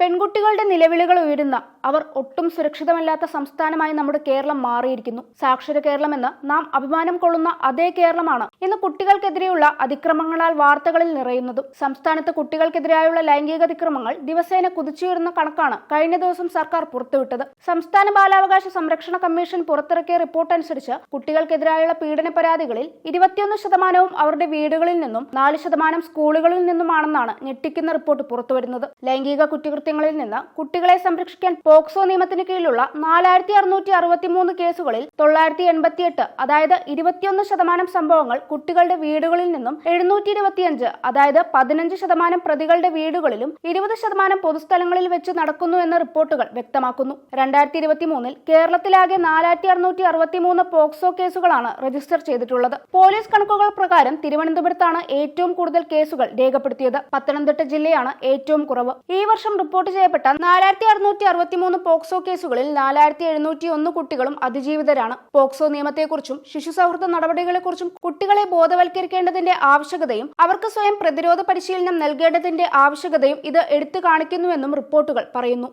പെൺകുട്ടികളുടെ നിലവിളികൾ ഉയരുന്ന അവർ ഒട്ടും സുരക്ഷിതമല്ലാത്ത സംസ്ഥാനമായി നമ്മുടെ കേരളം മാറിയിരിക്കുന്നു. സാക്ഷര കേരളമെന്ന് നാം അഭിമാനം കൊള്ളുന്ന അതേ കേരളമാണ് ഇന്ന് കുട്ടികൾക്കെതിരെയുള്ള അതിക്രമങ്ങളാൽ വാർത്തകളിൽ നിറയുന്നതും. സംസ്ഥാനത്ത് കുട്ടികൾക്കെതിരായുള്ള ലൈംഗിക അതിക്രമങ്ങൾ ദിവസേന കുതിച്ചുയരുന്ന കണക്കാണ് കഴിഞ്ഞ ദിവസം സർക്കാർ പുറത്തുവിട്ടത്. സംസ്ഥാന ബാലാവകാശ സംരക്ഷണ കമ്മീഷൻ പുറത്തിറക്കിയ റിപ്പോർട്ട് അനുസരിച്ച് കുട്ടികൾക്കെതിരായുള്ള പീഡന പരാതികളിൽ 21% അവരുടെ വീടുകളിൽ നിന്നും 4% സ്കൂളുകളിൽ നിന്നുമാണെന്നാണ് ഞെട്ടിക്കുന്ന റിപ്പോർട്ട് പുറത്തുവരുന്നത്. ലൈംഗിക കുറ്റകൃത്യങ്ങളിൽ നിന്ന് കുട്ടികളെ സംരക്ഷിക്കാൻ പോക്സോ നിയമത്തിന് കീഴിലുള്ള 4663 കേസുകളിൽ 988, അതായത് 21% സംഭവങ്ങൾ കുട്ടികളുടെ വീടുകളിൽ നിന്നും 725, അതായത് 15% പ്രതികളുടെ വീടുകളിലും 20% പൊതുസ്ഥലങ്ങളിൽ വെച്ച് നടക്കുന്നു എന്ന റിപ്പോർട്ടുകൾ വ്യക്തമാക്കുന്നു. 2023 കേരളത്തിലാകെ 4663 പോക്സോ കേസുകളാണ് രജിസ്റ്റർ ചെയ്തിട്ടുള്ളത്. പോലീസ് കണക്കുകൾ പ്രകാരം തിരുവനന്തപുരത്താണ് ഏറ്റവും കൂടുതൽ കേസുകൾ രേഖപ്പെടുത്തിയത്. പത്തനംതിട്ട ജില്ലയാണ് ഏറ്റവും കുറവ്. ഈ വർഷം റിപ്പോർട്ട് ചെയ്യപ്പെട്ട 4663 പോക്സോ കേസുകളിൽ 4701 കുട്ടികളും അതിജീവിതരാണ്. പോക്സോ നിയമത്തെക്കുറിച്ചും ശിശു സൗഹൃദ നടപടികളെക്കുറിച്ചും കുട്ടികളെ ബോധവൽക്കരിക്കേണ്ടതിന്റെ ആവശ്യകതയും അവർക്ക് സ്വയം പ്രതിരോധ പരിശീലനം നൽകേണ്ടതിന്റെ ആവശ്യകതയും ഇത് എടുത്തു കാണിക്കുന്നുവെന്നും റിപ്പോർട്ടുകൾ പറയുന്നു.